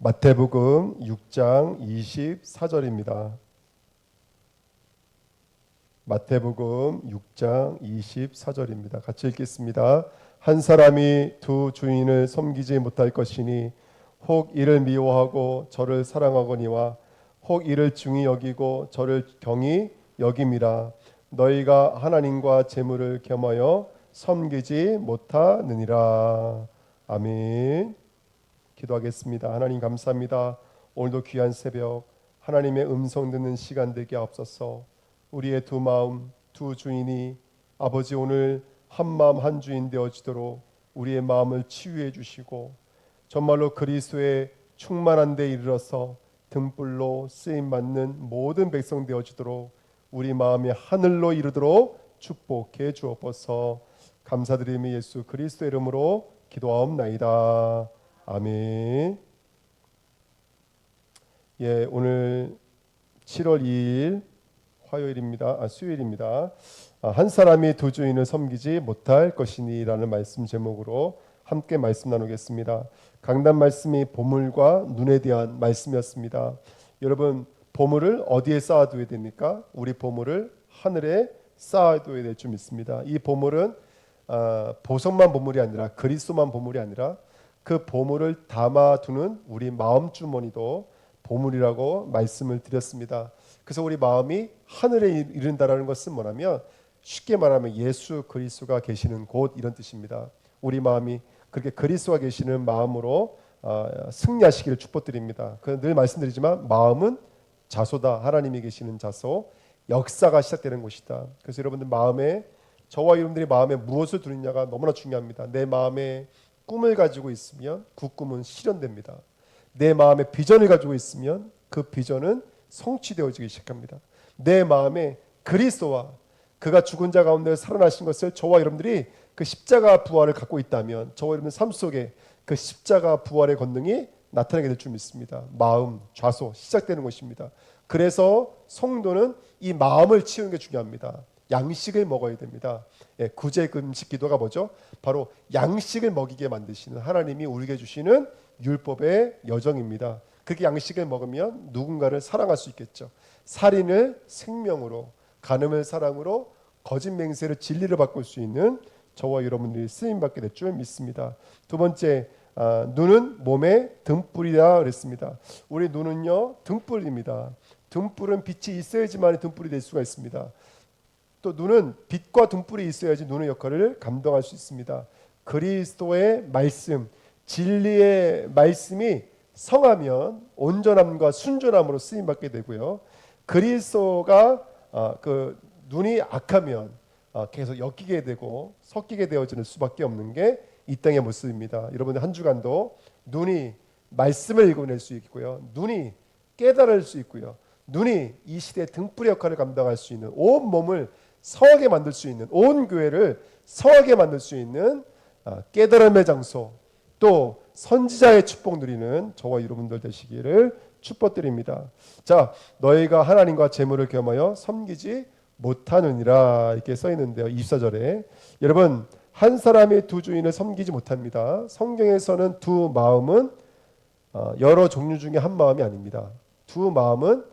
마태복음 6장 24절입니다. 마태복음 6장 24절입니다. 같이 읽겠습니다. 한 사람이 두 주인을 섬기지 못할 것이니 혹 이를 미워하고 저를 사랑하거니와 혹 이를 중히 여기고 저를 경히 여김이라. 너희가 하나님과 재물을 겸하여 섬기지 못하느니라. 아멘. 기도하겠습니다. 하나님 감사합니다. 오늘도 귀한 새벽 하나님의 음성 듣는 시간 되게 하옵소서. 우리의 두 마음 두 주인이 아버지 오늘 한 마음 한 주인 되어지도록 우리의 마음을 치유해 주시고 정말로 그리스도의 충만한 데 이르러서 등불로 쓰임 받는 모든 백성 되어지도록 우리 마음이 하늘로 이르도록 축복해 주옵소서. 감사드리며 예수 그리스도 이름으로 기도하옵나이다. 아멘. 예, 오늘 7월 2일 화요일입니다. 수요일입니다. 한 사람이 두 주인을 섬기지 못할 것이니라는 말씀 제목으로 함께 말씀 나누겠습니다. 강단 말씀이 보물과 눈에 대한 말씀이었습니다. 여러분, 보물을 어디에 쌓아두어야 됩니까? 우리 보물을 하늘에 쌓아두어야 될 줄 믿습니다. 이 보물은 보석만 보물이 아니라 그리스도만 보물이 아니라 그 보물을 담아두는 우리 마음 주머니도 보물이라고 말씀을 드렸습니다. 그래서 우리 마음이 하늘에 이른다라는 것은 뭐냐면 쉽게 말하면 예수 그리스도가 계시는 곳 이런 뜻입니다. 우리 마음이 그렇게 그리스도가 계시는 마음으로 승리하시기를 축복드립니다. 늘 말씀드리지만 마음은 자소다. 하나님이 계시는 자소, 역사가 시작되는 곳이다. 그래서 여러분들 마음에 저와 여러분들이 마음에 무엇을 두느냐가 너무나 중요합니다. 내 마음에 꿈을 가지고 있으면 그 꿈은 실현됩니다. 내 마음에 비전을 가지고 있으면 그 비전은 성취되어지기 시작합니다. 내 마음에 그리스도와 그가 죽은 자 가운데 살아나신 것을 저와 여러분들이 그 십자가 부활을 갖고 있다면 저와 여러분들 삶 속에 그 십자가 부활의 권능이 나타나게 될 줄 믿습니다. 마음, 좌소 시작되는 것입니다. 그래서 성도는 이 마음을 치우는 게 중요합니다. 양식을 먹어야 됩니다. 구제 금식 기도가 뭐죠? 바로 양식을 먹이게 만드시는 하나님이 우리에게 주시는 율법의 여정입니다. 그렇게 양식을 먹으면 누군가를 사랑할 수 있겠죠. 살인을 생명으로, 간음을 사랑으로, 거짓 맹세를 진리로 바꿀 수 있는 저와 여러분들이 쓰임 받게 될 줄 믿습니다. 두 번째, 눈은 몸의 등불이라 그랬습니다. 우리 눈은요 등불입니다. 등불은 빛이 있어야지만 등불이 될 수가 있습니다. 또 눈은 빛과 등불이 있어야지 눈의 역할을 감당할 수 있습니다. 그리스도의 말씀, 진리의 말씀이 성하면 온전함과 순전함으로 쓰임 받게 되고요. 그리스도가 그 눈이 악하면 계속 엮이게 되고 섞이게 되어지는 수밖에 없는 게 이 땅의 모습입니다. 여러분들 한 주간도 눈이 말씀을 읽어낼 수 있고요. 눈이 깨달을 수 있고요. 눈이 이 시대의 등불의 역할을 감당할 수 있는 온 몸을 성하게 만들 수 있는 온 교회를 성하게 만들 수 있는 깨달음의 장소 또 선지자의 축복 누리는 저와 여러분들 되시기를 축복드립니다. 자, 너희가 하나님과 재물을 겸하여 섬기지 못하느니라 이렇게 써 있는데요. 24절에 여러분 한 사람이 두 주인을 섬기지 못합니다. 성경에서는 두 마음은 여러 종류 중에 한 마음이 아닙니다. 두 마음은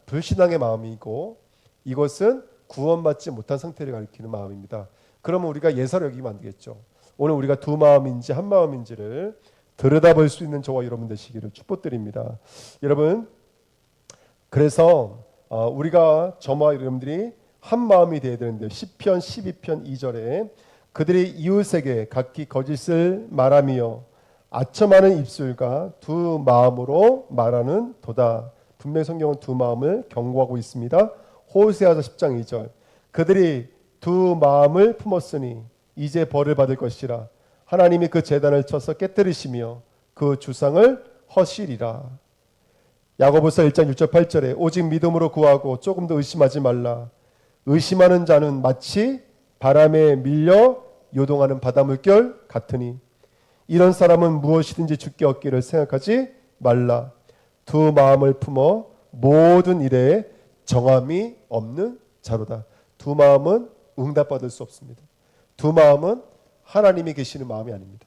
불신앙의 마음이고 이것은 구원받지 못한 상태를 가리키는 마음입니다. 그러면 우리가 예사를 여기면 안 되겠죠. 오늘 우리가 두 마음인지 한 마음인지를 들여다볼 수 있는 저와 여러분 되시기를 축복드립니다. 여러분 그래서 우리가 저와 여러분들이 한 마음이 되어야 되는데 시편 12편 2절에 그들이 이웃에게 각기 거짓을 말하며 아첨하는 입술과 두 마음으로 말하는 도다. 분명히 성경은 두 마음을 경고하고 있습니다. 호세아서 10장 2절 그들이 두 마음을 품었으니 이제 벌을 받을 것이라. 하나님이 그 제단을 쳐서 깨뜨리시며 그 주상을 허시리라. 야고보서 1장 6절 8절에 오직 믿음으로 구하고 조금도 의심하지 말라. 의심하는 자는 마치 바람에 밀려 요동하는 바닷물결 같으니 이런 사람은 무엇이든지 주께 얻기를 생각하지 말라. 두 마음을 품어 모든 일에 정함이 없는 자로다. 두 마음은 응답받을 수 없습니다. 두 마음은 하나님이 계시는 마음이 아닙니다.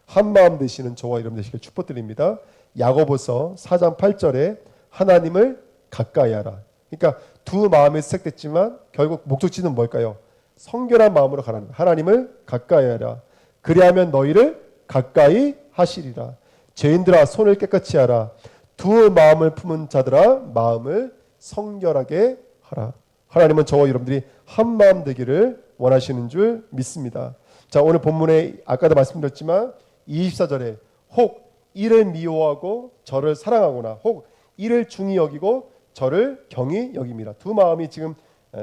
한마음 되시는 저와 여러분 되시길 축복드립니다. 야고보서 4장 8절에 하나님을 가까이 하라. 그러니까 두 마음이 시작됐지만 결국 목적지는 뭘까요? 성결한 마음으로 가라는 거예요. 하나님을 가까이 하라. 그리하면 너희를 가까이 하시리라. 죄인들아 손을 깨끗이 하라. 두 마음을 품은 자들아 마음을 성결하게 하라. 하나님은 저와 여러분들이 한 마음 되기를 원하시는 줄 믿습니다. 자, 오늘 본문에 아까도 말씀드렸지만 24절에 혹 이를 미워하고 저를 사랑하거나 혹 이를 중히 여기고 저를 경히 여김이라. 두 마음이 지금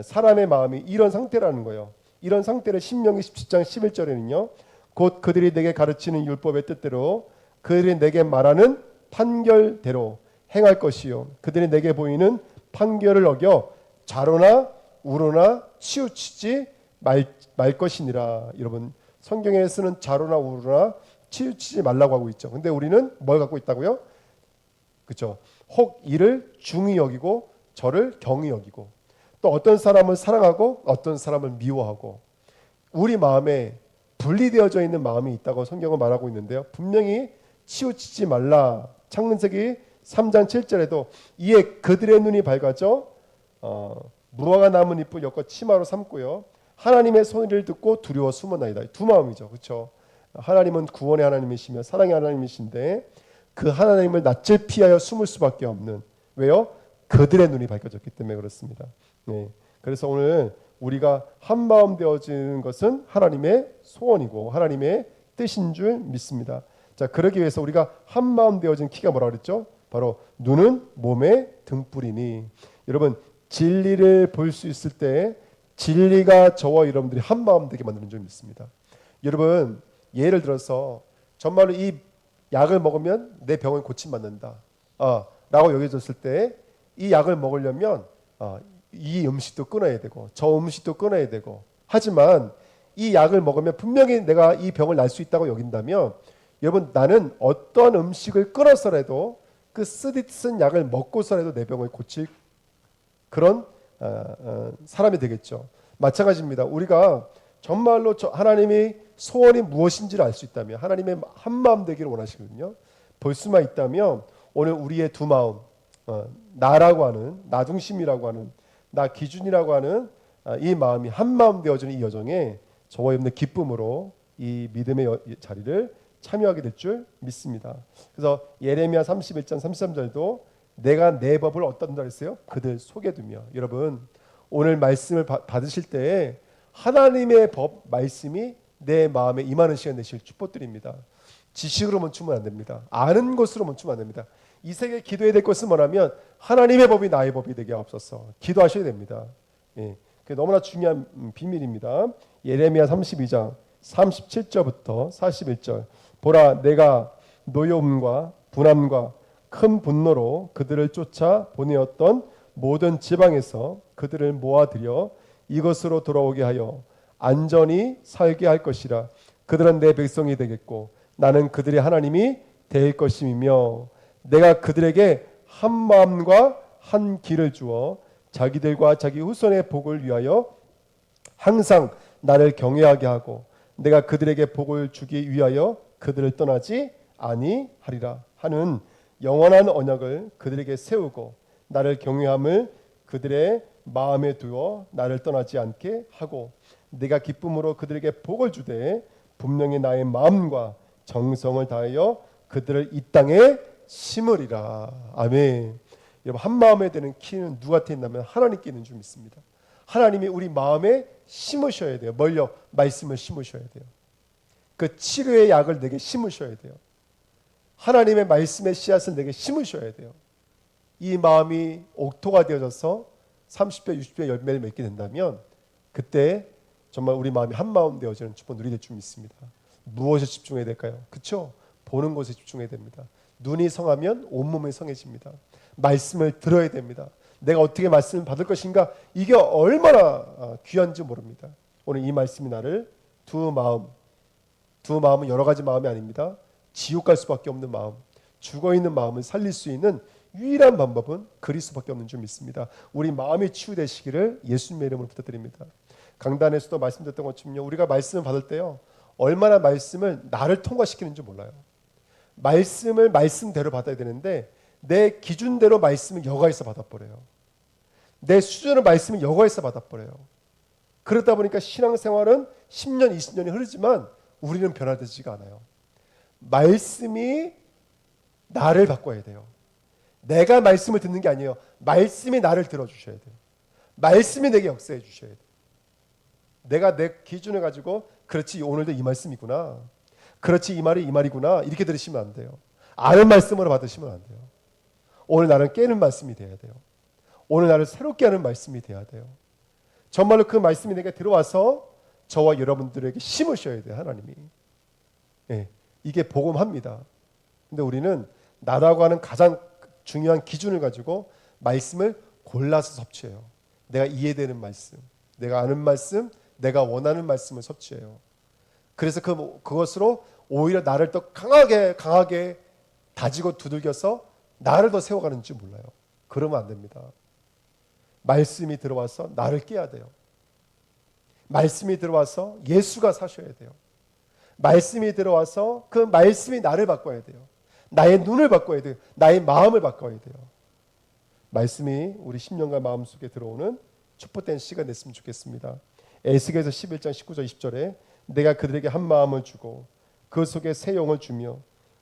사람의 마음이 이런 상태라는 거예요. 이런 상태를 신명기 17장 11절에는요. 곧 그들이 내게 가르치는 율법의 뜻대로 그들이 내게 말하는 판결대로 행할 것이요 그들이 내게 보이는 판결을 어겨 좌로나 우로나 치우치지 말 것이니라. 여러분 성경에 쓰는 좌로나 우로나 치우치지 말라고 하고 있죠. 근데 우리는 뭘 갖고 있다고요? 그렇죠. 혹 이를 중히 여기고 저를 경히 여기고 또 어떤 사람을 사랑하고 어떤 사람을 미워하고 우리 마음에 분리되어져 있는 마음이 있다고 성경은 말하고 있는데요. 분명히 치우치지 말라. 창세기 3장 7절에도 이에 그들의 눈이 밝아져 무화과 나무 잎을 엮어 치마로 삼고요. 하나님의 소리를 듣고 두려워 숨어나이다. 두 마음이죠. 그렇죠. 하나님은 구원의 하나님이시며 사랑의 하나님이신데 그 하나님을 낯을 피하여 숨을 수밖에 없는. 왜요? 그들의 눈이 밝혀졌기 때문에 그렇습니다. 네. 그래서 오늘 우리가 한 마음 되어지는 것은 하나님의 소원이고 하나님의 뜻인 줄 믿습니다. 자, 그러기 위해서 우리가 한 마음 되어진 키가 뭐라 그랬죠? 바로 눈은 몸의 등불이니. 여러분 진리를 볼 수 있을 때 진리가 저와 여러분들이 한 마음 되게 만드는 줄 믿습니다. 여러분 예를 들어서 정말로 이 약을 먹으면 내 병을 고침받는다 라고 여겨졌을 때 이 약을 먹으려면 이 음식도 끊어야 되고 저 음식도 끊어야 되고 하지만 이 약을 먹으면 분명히 내가 이 병을 날 수 있다고 여긴다면 여러분 나는 어떤 음식을 끊어서라도 그 쓰듯 쓴 약을 먹고서라도 내 병을 고칠 그런 사람이 되겠죠. 마찬가지입니다. 우리가 정말로 하나님이 소원이 무엇인지를 알 수 있다면 하나님의 한 마음 되기를 원하시거든요. 볼 수만 있다면 오늘 우리의 두 마음 나라고 하는 나 중심이라고 하는 나 기준이라고 하는 이 마음이 한 마음 되어지는 이 여정에 저와 여러분의 기쁨으로 이 믿음의 자리를 참여하게 될 줄 믿습니다. 그래서 예레미야 31장 33절도 내가 내 법을 어떤 자 했어요? 그들 속에 두며. 여러분 오늘 말씀을 받으실 때 하나님의 법 말씀이 내 마음에 임하는 시간 되실 축복드립니다. 지식으로 멈추면 안 됩니다. 아는 것으로 멈추면 안 됩니다. 이 세계에 기도해야 될 것은 뭐냐면 하나님의 법이 나의 법이 되게 하옵소서. 기도하셔야 됩니다. 예, 그게 너무나 중요한 비밀입니다. 예레미야 32장 37절부터 41절 보라 내가 노여움과 분함과 큰 분노로 그들을 쫓아 보내었던 모든 지방에서 그들을 모아들여 이것으로 돌아오게 하여 안전히 살게 할 것이라. 그들은 내 백성이 되겠고 나는 그들의 하나님이 될 것임이며 내가 그들에게 한 마음과 한 길을 주어 자기들과 자기 후손의 복을 위하여 항상 나를 경외하게 하고 내가 그들에게 복을 주기 위하여 그들을 떠나지 아니하리라 하는 영원한 언약을 그들에게 세우고 나를 경외함을 그들의 마음에 두어 나를 떠나지 않게 하고 내가 기쁨으로 그들에게 복을 주되 분명히 나의 마음과 정성을 다하여 그들을 이 땅에 심으리라. 아멘. 여러분 한 마음에 되는 키는 누구한테 있냐면 하나님께 있는 줄 믿습니다. 하나님이 우리 마음에 심으셔야 돼요. 뭘요? 말씀을 심으셔야 돼요. 그 치료의 약을 내게 심으셔야 돼요. 하나님의 말씀의 씨앗을 내게 심으셔야 돼요. 이 마음이 옥토가 되어져서 30배, 60배 열매를 맺게 된다면 그때 정말 우리 마음이 한 마음 되어지는 축복 누리게 될 줄 믿습니다. 무엇에 집중해야 될까요? 그렇죠? 보는 것에 집중해야 됩니다. 눈이 성하면 온몸이 성해집니다. 말씀을 들어야 됩니다. 내가 어떻게 말씀을 받을 것인가 이게 얼마나 귀한지 모릅니다. 오늘 이 말씀이 나를 두 마음은 여러 가지 마음이 아닙니다. 지옥 갈 수밖에 없는 마음, 죽어있는 마음을 살릴 수 있는 유일한 방법은 그리스도밖에 없는 줄 믿습니다. 우리 마음이 치유되시기를 예수님의 이름으로 부탁드립니다. 강단에서도 말씀드렸던 것처럼요. 우리가 말씀을 받을 때요. 얼마나 말씀을 나를 통과시키는지 몰라요. 말씀을 말씀대로 받아야 되는데 내 기준대로 말씀을 여가해서 받아버려요. 내 수준의 말씀을 여가해서 받아버려요. 그러다 보니까 신앙생활은 10년, 20년이 흐르지만 우리는 변화되지가 않아요. 말씀이 나를 바꿔야 돼요. 내가 말씀을 듣는 게 아니에요. 말씀이 나를 들어주셔야 돼요. 말씀이 내게 역사해 주셔야 돼요. 내가 내 기준을 가지고 그렇지 오늘도 이 말씀이구나. 그렇지 이 말이 이 말이구나. 이렇게 들으시면 안 돼요. 아는 말씀으로 받으시면 안 돼요. 오늘 나는 깨는 말씀이 돼야 돼요. 오늘 나를 새롭게 하는 말씀이 돼야 돼요. 정말로 그 말씀이 내게 들어와서 저와 여러분들에게 심으셔야 돼요. 하나님이. 예, 이게 복음합니다. 근데 우리는 나라고 하는 가장 중요한 기준을 가지고 말씀을 골라서 섭취해요. 내가 이해되는 말씀, 내가 아는 말씀, 내가 원하는 말씀을 섭취해요. 그래서 그것으로 오히려 나를 더 강하게 다지고 두들겨서 나를 더 세워가는지 몰라요. 그러면 안 됩니다. 말씀이 들어와서 나를 깨야 돼요. 말씀이 들어와서 예수가 사셔야 돼요. 말씀이 들어와서 그 말씀이 나를 바꿔야 돼요. 나의 눈을 바꿔야 돼요. 나의 마음을 바꿔야 돼요. 말씀이 우리 심령과 마음속에 들어오는 촛불된 시간 됐으면 좋겠습니다. 에스겔서 11장 19절 20절에 내가 그들에게 한 마음을 주고 그 속에 새 영을 주며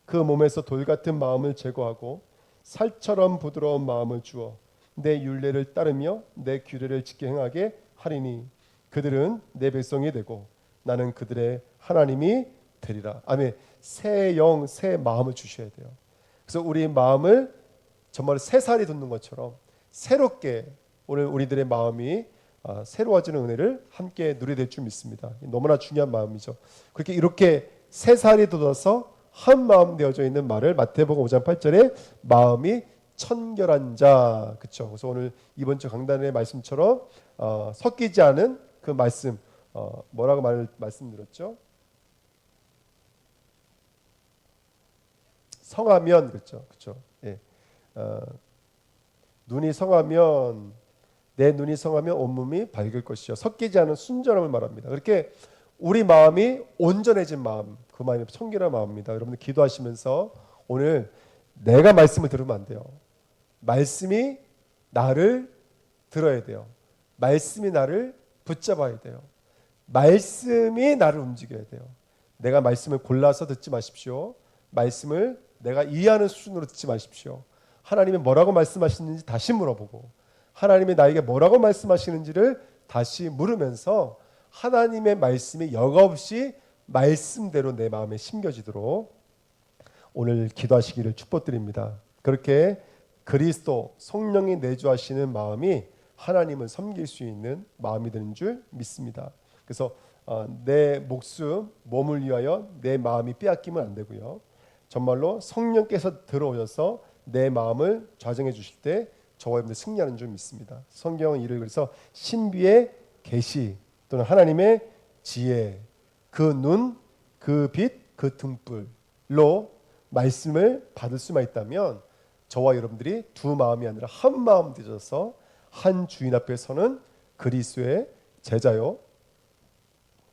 그 몸에서 돌 같은 마음을 제거하고 살처럼 부드러운 마음을 주어 내 율례를 따르며 내 규례를 지켜 행하게 하리니 그들은 내 백성이 되고 나는 그들의 하나님이 되리라. 아멘. 새 영, 새 마음을 주셔야 돼요. 그래서 우리 마음을 정말 새 살이 돋는 것처럼 새롭게 오늘 우리들의 마음이 새로워지는 은혜를 함께 누리게 될 줄 믿습니다. 너무나 중요한 마음이죠. 그렇게 이렇게 새 살이 돋아서 한 마음 되어져 있는 말을 마태복음 5장 8절에 마음이 청결한 자, 그렇죠. 그래서 오늘 이번 주 강단의 말씀처럼 섞이지 않은 그 말씀, 뭐라고 말씀드렸죠? 성하면 그렇죠, 그렇죠. 예. 눈이 성하면 내 눈이 성하면 온몸이 밝을 것이요 섞이지 않은 순전함을 말합니다. 그렇게 우리 마음이 온전해진 마음, 그 마음이 청결한 마음입니다. 여러분들 기도하시면서 오늘 내가 말씀을 들으면 안 돼요. 말씀이 나를 들어야 돼요. 말씀이 나를 붙잡아야 돼요. 말씀이 나를 움직여야 돼요. 내가 말씀을 골라서 듣지 마십시오. 말씀을 내가 이해하는 수준으로 듣지 마십시오. 하나님이 뭐라고 말씀하시는지 다시 물어보고 하나님이 나에게 뭐라고 말씀하시는지를 다시 물으면서 하나님의 말씀이 여과없이 말씀대로 내 마음에 심겨지도록 오늘 기도하시기를 축복드립니다. 그렇게 그리스도 성령이 내주하시는 마음이 하나님을 섬길 수 있는 마음이 되는 줄 믿습니다. 그래서 내 목숨, 몸을 위하여 내 마음이 빼앗기면 안 되고요. 정말로 성령께서 들어오셔서 내 마음을 좌정해 주실 때 저와 여러분들 승리하는 줄 믿습니다. 성경은 이를 그래서 신비의 계시 또는 하나님의 지혜, 그 눈, 그 빛, 그 등불로 말씀을 받을 수만 있다면 저와 여러분들이 두 마음이 아니라 한 마음 되셔서 한 주인 앞에 서는 그리스도의 제자요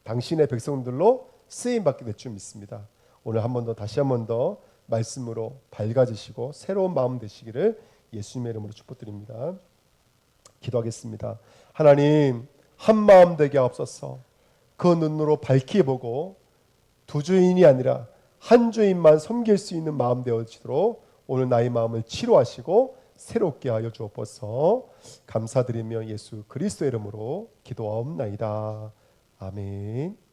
당신의 백성들로 쓰임 받게 될 줄 믿습니다. 오늘 한 번 더 다시 한 번 더 말씀으로 밝아지시고 새로운 마음 되시기를 예수님의 이름으로 축복드립니다. 기도하겠습니다. 하나님 한 마음 되게 하옵소서. 그 눈으로 밝히 보고 두 주인이 아니라 한 주인만 섬길 수 있는 마음 되어지도록 오늘 나의 마음을 치료하시고 새롭게 하여 주옵소서. 감사드리며 예수 그리스도의 이름으로 기도하옵나이다. 아멘.